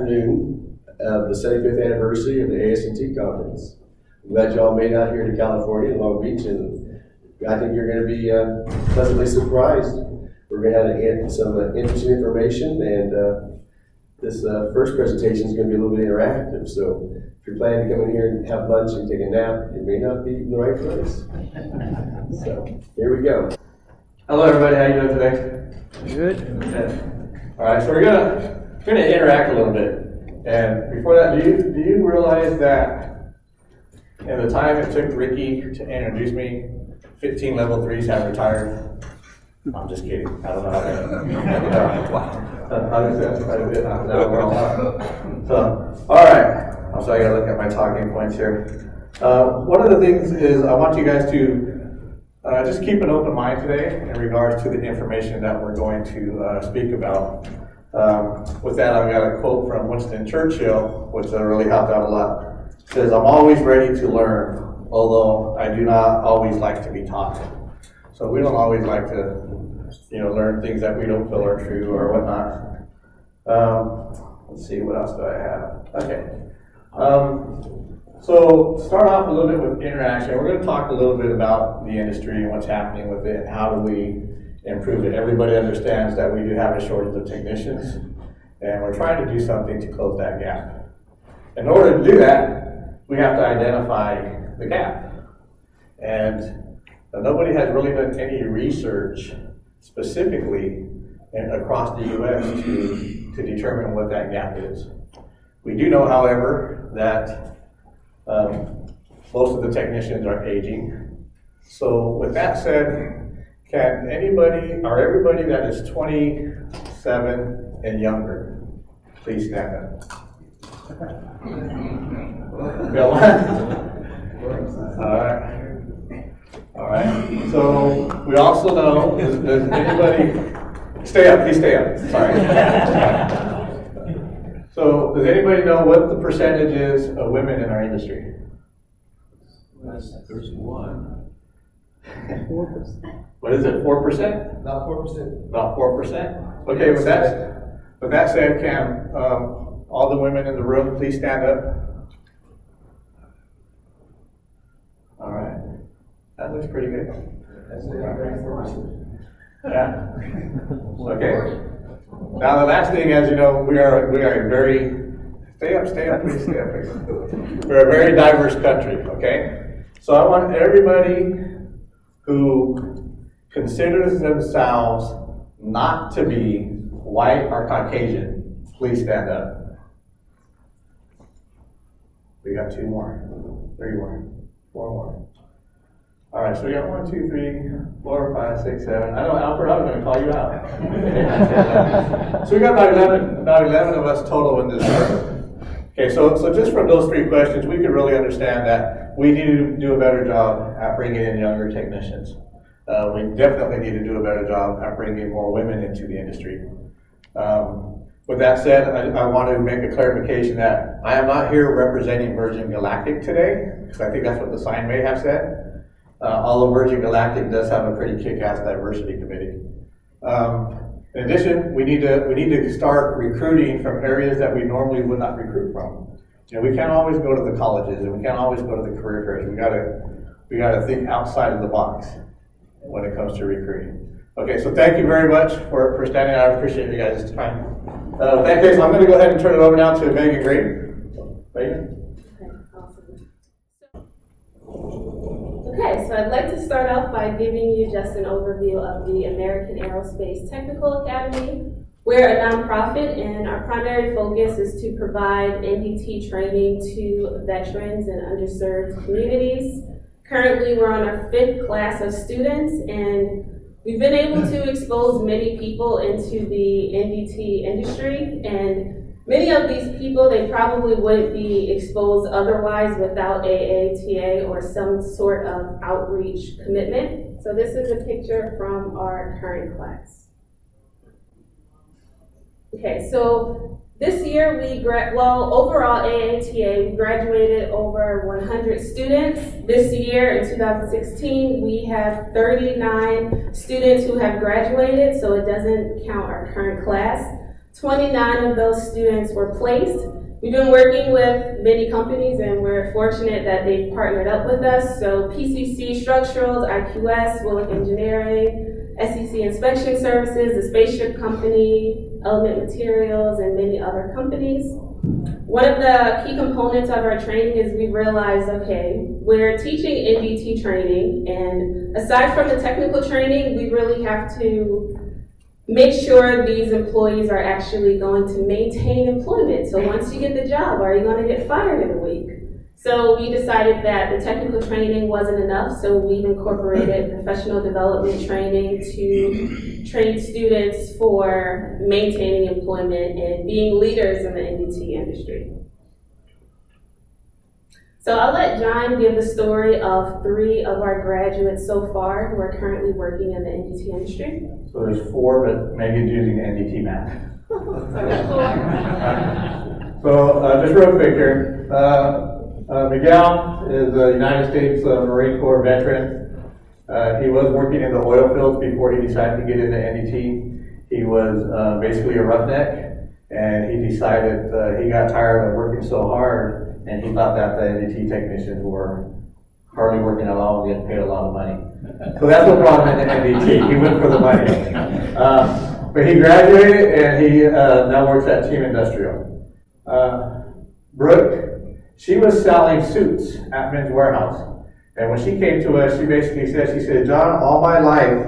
afternoon of the 75th anniversary of the ASNT Conference. I'm glad you all made it out here to California and Long Beach, and I think you're going to be pleasantly surprised. We're going to have some interesting information, and this first presentation is going to be a little bit interactive. So if you're planning to come in here and have lunch and take a nap, you may not be in the right place. So here we go. Hello, everybody. How you doing today? Good. All right. So we're gonna interact a little bit. And before that, do you realize that in the time it took Ricky to introduce me, 15 level 3s have retired? I'm just kidding. I don't know how that. Obviously, that's quite a bit. Now we're all up. So, all right. So I gotta look at my talking points here. One of the things is I want you guys to just keep an open mind today in regards to the information that we're going to speak about. With that, I've got a quote from Winston Churchill, which really helped out a lot. It says, "I'm always ready to learn, although I do not always like to be taught." So we don't always like to, learn things that we don't feel are true or whatnot. Let's see, what else do I have? Okay. So start off a little bit with interaction. We're going to talk a little bit about the industry and what's happening with it and how do we improve it. Everybody understands that we do have a shortage of technicians, and we're trying to do something to close that gap. In order to do that, we have to identify the gap. And nobody has really done any research specifically across the U.S. to determine what that gap is. We do know, however, that most of the technicians are aging. So with that said, can anybody or everybody that is 27 and younger, please stand up. Got one? All right. So we also know, does anybody, stay up, please stay up, sorry. So does anybody know what the percentage is of women in our industry? There's one. 4%. What is it, 4%? About 4%. About 4%? Okay, with that said, can all the women in the room please stand up? All right. That looks pretty good. Yeah. Okay. Now the last thing, as you know, we are a very, stay up, please stay up. We're a very diverse country, okay? So I want everybody who considers themselves not to be white or Caucasian, please stand up. We got 2 more, 3 more, 4 more. All right, so we got 1, 2, 3, 4, 5, 6, 7. I know, Alfred, I'm going to call you out. So we got about 11 of us total in this room. Okay, so just from those 3 questions, we could really understand that we need to do a better job at bringing in younger technicians. We definitely need to do a better job at bringing more women into the industry. With that said, I want to make a clarification that I am not here representing Virgin Galactic today, because I think that's what the sign may have said. Although Virgin Galactic does have a pretty kick-ass diversity committee. In addition, we need to start recruiting from areas that we normally would not recruit from. We can't always go to the colleges, and we can't always go to the career fairs. We gotta think outside of the box when it comes to recruiting. Okay, so thank you very much for standing. I appreciate you guys' time. In that case, I'm going to go ahead and turn it over now to Megan Green. Megan. Okay, awesome. Okay, so I'd like to start off by giving you just an overview of the American Aerospace Technical Academy. We're a nonprofit, and our primary focus is to provide NDT training to veterans and underserved communities. Currently, we're on our 5th class of students, and we've been able to expose many people into the NDT industry, and many of these people, they probably wouldn't be exposed otherwise without AATA or some sort of outreach commitment. So this is a picture from our current class. Okay, so this year overall AATA, we graduated over 100 students. This year in 2016, we have 39 students who have graduated, so it doesn't count our current class. 29 of those students were placed. We've been working with many companies and we're fortunate that they've partnered up with us. So PCC Structurals, IQS, Willick Engineering, SEC Inspection Services, the Spaceship Company, Element Materials, and many other companies. One of the key components of our training is we realized, okay, we're teaching NDT training, and aside from the technical training, we really have to make sure these employees are actually going to maintain employment. So once you get the job, are you going to get fired in a week? So we decided that the technical training wasn't enough, so we've incorporated professional development training to train students for maintaining employment and being leaders in the NDT industry. So I'll let John give the story of 3 of our graduates so far who are currently working in the NDT industry. So there's 4, but Megan's using NDT math. So just real quick here. Miguel is a United States Marine Corps veteran. He was working in the oil fields before he decided to get into NDT. He was basically a roughneck, and he decided he got tired of working so hard, and he thought that the NDT technicians were hardly working at all and getting paid a lot of money. So that's what brought him into NDT. He went for the money. But he graduated, and he now works at Team Industrial. Brooke, she was selling suits at Men's Warehouse. And when she came to us, she basically said, she said, John, all my life,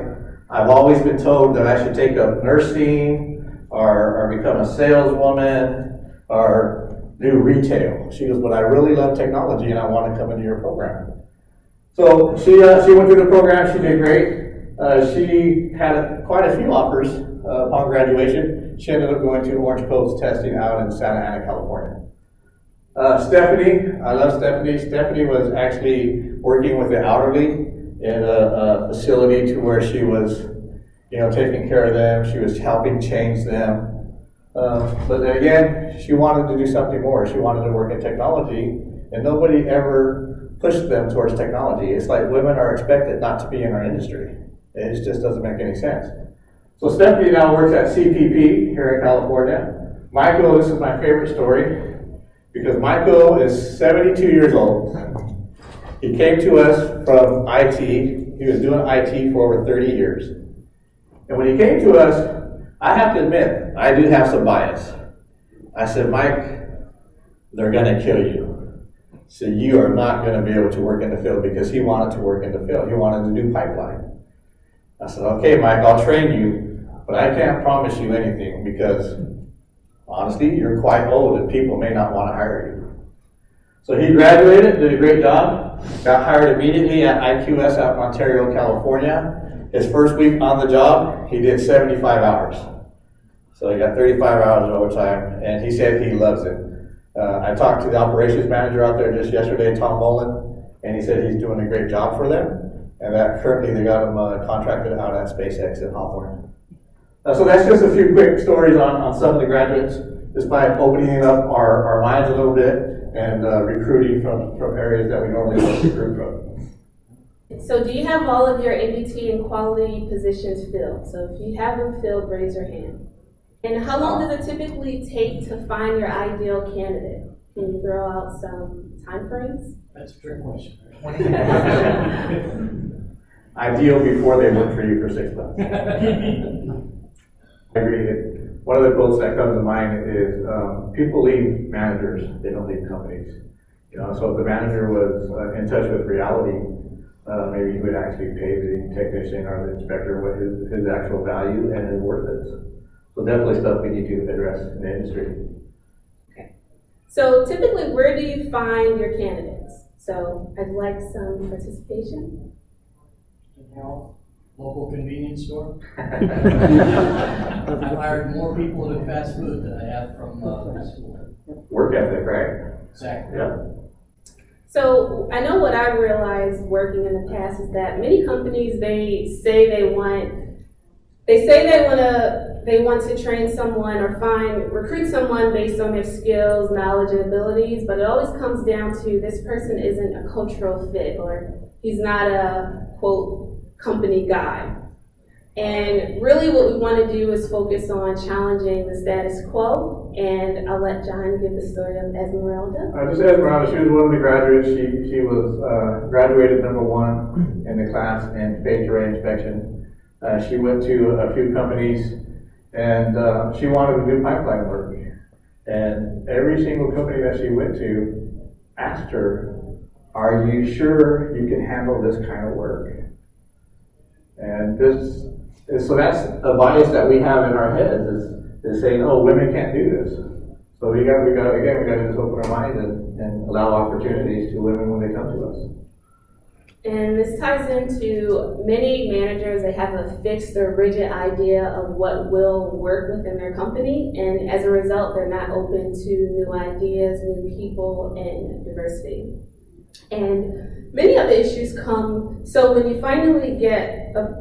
I've always been told that I should take up nursing or become a saleswoman or do retail. She goes, but I really love technology and I want to come into your program. So she went through the program, she did great. She had quite a few offers upon graduation. She ended up going to Orange Coast testing out in Santa Ana, California. Stephanie, I love Stephanie. Stephanie was actually working with the elderly in a facility to where she was, taking care of them. She was helping change them. But then again, she wanted to do something more. She wanted to work in technology, and nobody ever pushed them towards technology. It's like women are expected not to be in our industry. It just doesn't make any sense. So Stephanie now works at CPP here in California. Michael, this is my favorite story, because Michael is 72 years old. He came to us from IT. He was doing IT for over 30 years. And when he came to us, I have to admit, I do have some bias. I said, Mike, they're gonna kill you. So you are not gonna be able to work in the field, because he wanted to work in the field. He wanted to do pipeline. I said, okay, Mike, I'll train you, but I can't promise you anything, because honestly, you're quite old and people may not want to hire you. So he graduated, did a great job, got hired immediately at IQS out in Ontario, California. His first week on the job, he did 75 hours. So he got 35 hours of overtime, and he said he loves it. I talked to the operations manager out there just yesterday, Tom Mullen, and he said he's doing a great job for them, and that currently they got him contracted out at SpaceX in Hawthorne. So that's just a few quick stories on some of the graduates, just by opening up our minds a little bit and recruiting from areas that we normally don't recruit from. So do you have all of your NDT and quality positions filled? So if you have them filled, raise your hand. And how long does it typically take to find your ideal candidate? Can you throw out some time frames? That's a trick question. Ideal before they work for you for 6 months. I agree. One of the quotes that comes to mind is, people leave managers, they don't leave companies. So if the manager was in touch with reality, maybe he would actually pay the technician or the inspector what his actual value and his worth is. So definitely stuff we need to address in the industry. Okay. So typically, where do you find your candidates? So I'd like some participation. Local convenience store. I've hired more people in fast food than I have from school. Work ethic, right? Exactly. Yeah. So I know what I realized working in the past is that many companies, they want to train someone or recruit someone based on their skills, knowledge, and abilities, but it always comes down to this person isn't a cultural fit, or he's not a, quote, company guy. And really what we want to do is focus on challenging the status quo, and I'll let John give the story of Esmeralda. Just Esmeralda, she was one of the graduates. She was graduated #1 in the class in phased array inspection. She went to a few companies, and she wanted to do pipeline work. And every single company that she went to asked her, "Are you sure you can handle this kind of work?" And so that's a bias that we have in our heads is saying, "Oh, women can't do this." So we got to just open our minds and allow opportunities to women when they come to us. And this ties into many managers, they have a fixed or rigid idea of what will work within their company, and as a result, they're not open to new ideas, new people, and diversity. And many of the issues come, so when you finally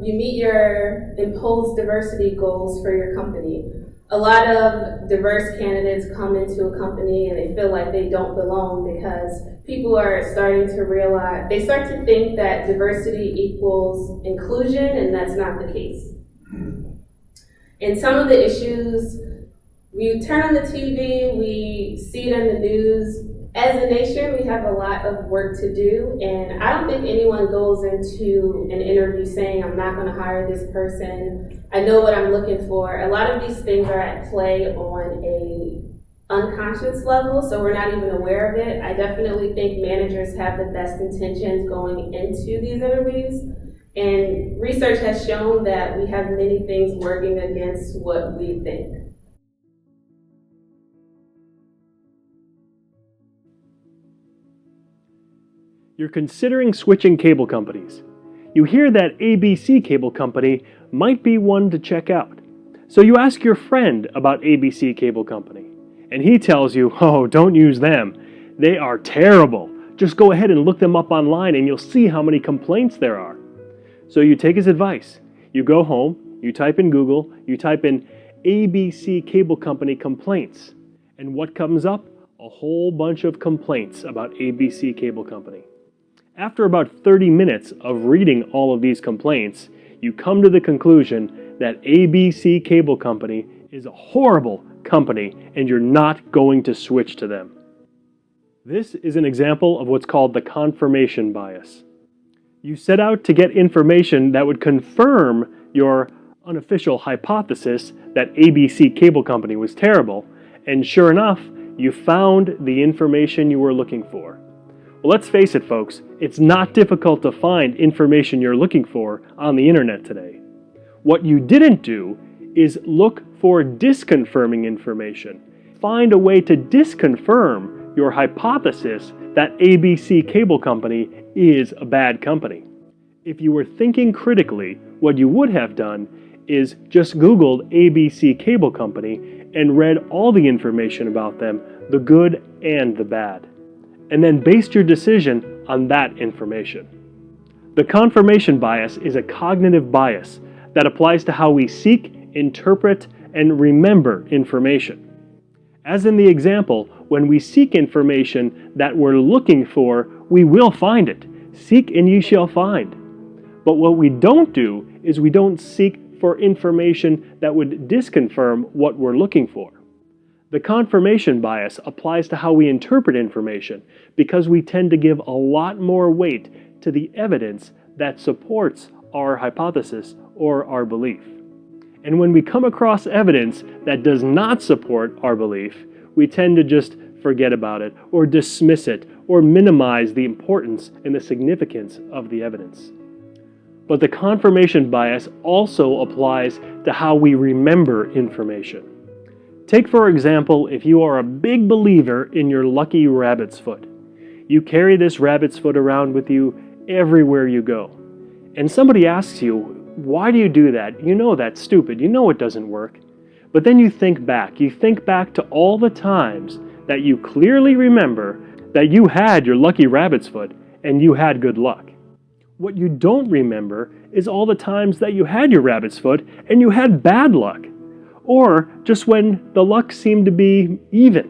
you meet your imposed diversity goals for your company, a lot of diverse candidates come into a company and they feel like they don't belong because people are starting to realize, they start to think that diversity equals inclusion, and that's not the case. And some of the issues, we turn on the TV, we see it in the news. As a nation, we have a lot of work to do, and I don't think anyone goes into an interview saying, "I'm not going to hire this person. I know what I'm looking for." A lot of these things are at play on a unconscious level, so we're not even aware of it. I definitely think managers have the best intentions going into these interviews, and research has shown that we have many things working against what we think. You're considering switching cable companies. You hear that ABC cable company might be one to check out. So you ask your friend about ABC cable company, and he tells you, "Oh, don't use them. They are terrible. Just go ahead and look them up online and you'll see how many complaints there are." So you take his advice. You go home, you type in Google, you type in ABC cable company complaints. And what comes up? A whole bunch of complaints about ABC cable company. After about 30 minutes of reading all of these complaints, you come to the conclusion that ABC Cable Company is a horrible company and you're not going to switch to them. This is an example of what's called the confirmation bias. You set out to get information that would confirm your unofficial hypothesis that ABC Cable Company was terrible, and sure enough, you found the information you were looking for. Well, let's face it, folks, it's not difficult to find information you're looking for on the internet today. What you didn't do is look for disconfirming information. Find a way to disconfirm your hypothesis that ABC Cable Company is a bad company. If you were thinking critically, what you would have done is just Googled ABC Cable Company and read all the information about them, the good and the bad, and then based your decision on that information. The confirmation bias is a cognitive bias that applies to how we seek, interpret, and remember information. As in the example, when we seek information that we're looking for, we will find it. Seek and ye shall find. But what we don't do is we don't seek for information that would disconfirm what we're looking for. The confirmation bias applies to how we interpret information because we tend to give a lot more weight to the evidence that supports our hypothesis or our belief. And when we come across evidence that does not support our belief, we tend to just forget about it or dismiss it or minimize the importance and the significance of the evidence. But the confirmation bias also applies to how we remember information. Take, for example, if you are a big believer in your lucky rabbit's foot. You carry this rabbit's foot around with you everywhere you go. And somebody asks you, "Why do you do that? You know that's stupid. You know it doesn't work." But then you think back. You think back to all the times that you clearly remember that you had your lucky rabbit's foot and you had good luck. What you don't remember is all the times that you had your rabbit's foot and you had bad luck, or just when the luck seemed to be even.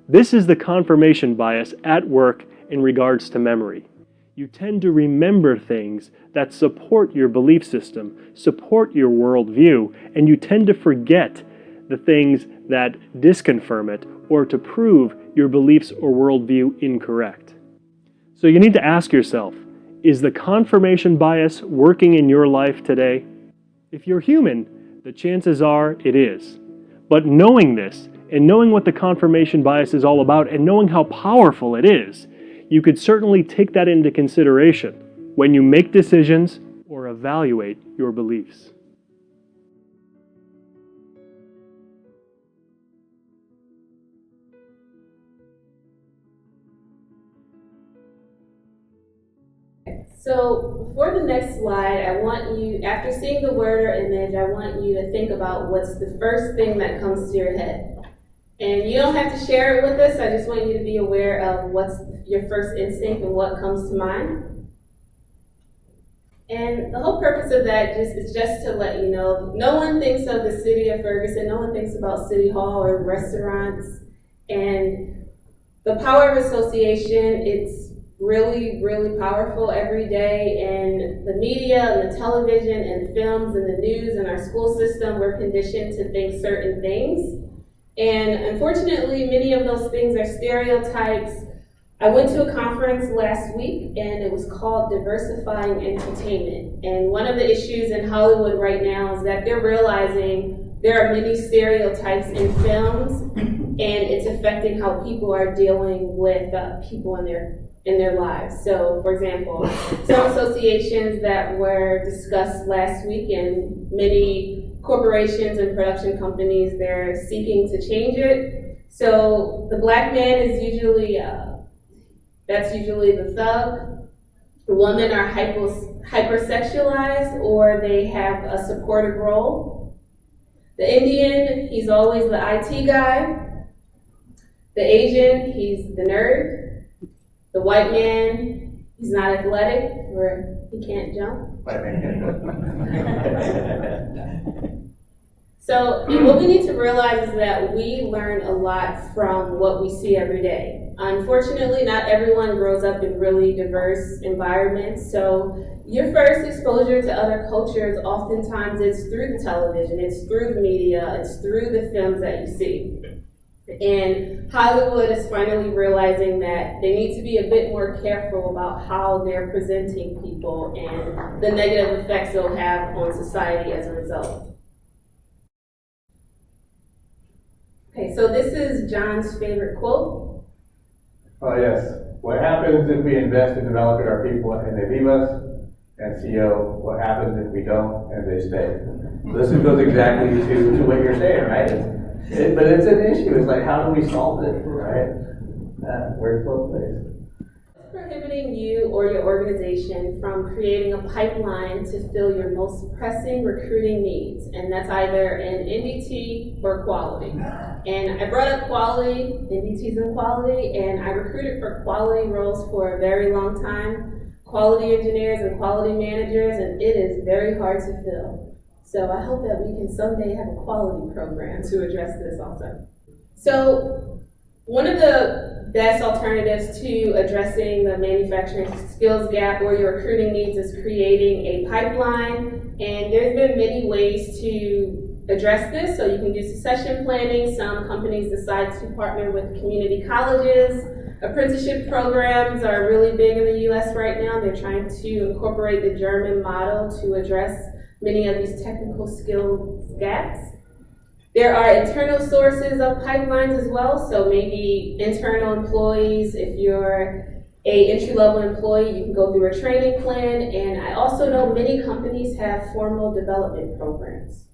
This is the confirmation bias at work in regards to memory. You tend to remember things that support your belief system, support your worldview, and you tend to forget the things that disconfirm it or to prove your beliefs or worldview incorrect. So you need to ask yourself, is the confirmation bias working in your life today? If you're human, the chances are it is. But knowing this, and knowing what the confirmation bias is all about, and knowing how powerful it is, you could certainly take that into consideration when you make decisions or evaluate your beliefs. So for the next slide, I want you, after seeing the word or image, I want you to think about what's the first thing that comes to your head. And you don't have to share it with us, I just want you to be aware of what's your first instinct and what comes to mind. And the whole purpose of that is just to let you know, no one thinks of the city of Ferguson, no one thinks about City Hall or restaurants. And the power of association, it's really, really powerful every day. And the media and the television and films and the news and our school system, we're conditioned to think certain things. And unfortunately, many of those things are stereotypes. I went to a conference last week and it was called Diversifying Entertainment. And one of the issues in Hollywood right now is that they're realizing there are many stereotypes in films and it's affecting how people are dealing with people in their lives. So, for example, some associations that were discussed last week, and many corporations and production companies, they're seeking to change it. So the black man is usually, that's usually the thug. The women are hypersexualized or they have a supportive role. The Indian, he's always the IT guy. The Asian, he's the nerd. The white man, he's not athletic or he can't jump. So what we need to realize is that we learn a lot from what we see every day. Unfortunately, not everyone grows up in really diverse environments. So your first exposure to other cultures, oftentimes it's through the television, it's through the media, it's through the films that you see. And Hollywood is finally realizing that they need to be a bit more careful about how they're presenting people and the negative effects they'll have on society as a result. Okay, so this is John's favorite quote. Oh yes, what happens if we invest in developing our people and they leave us? And CEO, what happens if we don't and they stay? So this goes exactly to what you're saying, right? But it's an issue. It's like, how do we solve it, right? Where's both ways? Prohibiting you or your organization from creating a pipeline to fill your most pressing recruiting needs, and that's either in NDT or quality. And I brought up quality, NDT's in quality, and I recruited for quality roles for a very long time, quality engineers and quality managers, and it is very hard to fill. So I hope that we can someday have a quality program to address this also. So one of the best alternatives to addressing the manufacturing skills gap or your recruiting needs is creating a pipeline. And there's been many ways to address this. So you can do succession planning. Some companies decide to partner with community colleges. Apprenticeship programs are really big in the US right now. They're trying to incorporate the German model to address many of these technical skills gaps. There are internal sources of pipelines as well, so maybe internal employees, if you're a entry-level employee, you can go through a training plan, and I also know many companies have formal development programs.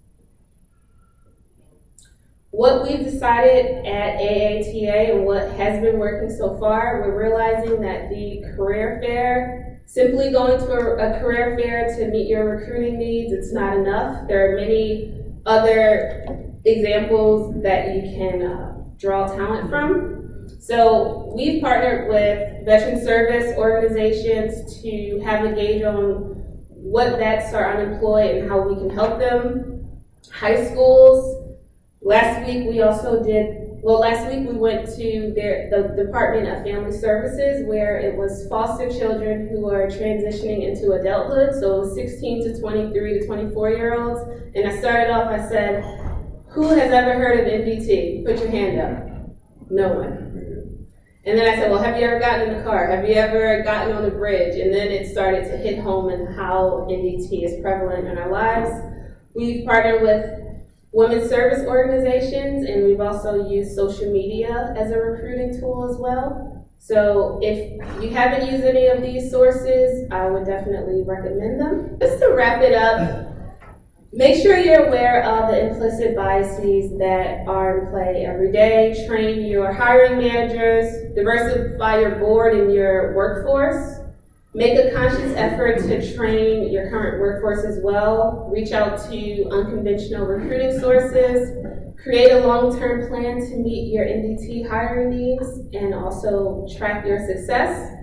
What we've decided at AATA and what has been working so far, we're realizing that the career fair, simply going to a career fair to meet your recruiting needs, it's not enough. There are many other examples that you can draw talent from. So we've partnered with veteran service organizations to have a gauge on what vets are unemployed and how we can help them. High schools. Last week we also did well, last week we went to the Department of Family Services, where it was foster children who are transitioning into adulthood, so 16 to 23 to 24-year-olds. And I started off, I said, who has ever heard of NDT? Put your hand up. No one. And then I said, well, have you ever gotten in the car? Have you ever gotten on the bridge? And then it started to hit home and how NDT is prevalent in our lives. We've partnered with women's service organizations, and we've also used social media as a recruiting tool as well. So if you haven't used any of these sources, I would definitely recommend them. Just to wrap it up, make sure you're aware of the implicit biases that are in play every day. Train your hiring managers, diversify your board and your workforce. Make a conscious effort to train your current workforce as well. Reach out to unconventional recruiting sources. Create a long-term plan to meet your NDT hiring needs and also track your success.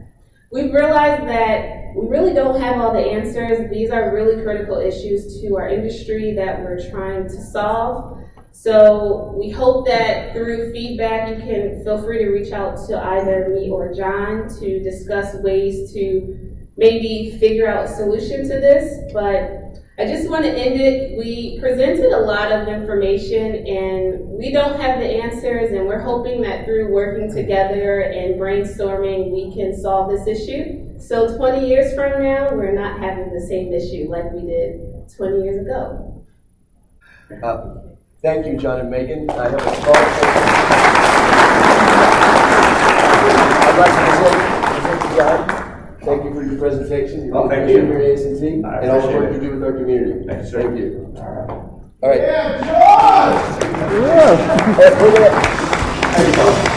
We've realized that we really don't have all the answers. These are really critical issues to our industry that we're trying to solve. So we hope that through feedback, you can feel free to reach out to either me or John to discuss ways to maybe figure out a solution to this. But I just want to end it. We presented a lot of information and we don't have the answers, and we're hoping that through working together and brainstorming, we can solve this issue. So 20 years from now, we're not having the same issue like we did 20 years ago. Thank you, John and Megan. I have a small I'd like to present to John. Thank you for your presentation. Oh, thank you. For ASNT and all the work appreciate you do with our community. Thank you, sir. Thank you. All right. All right. Yeah, John! Hey, look at that.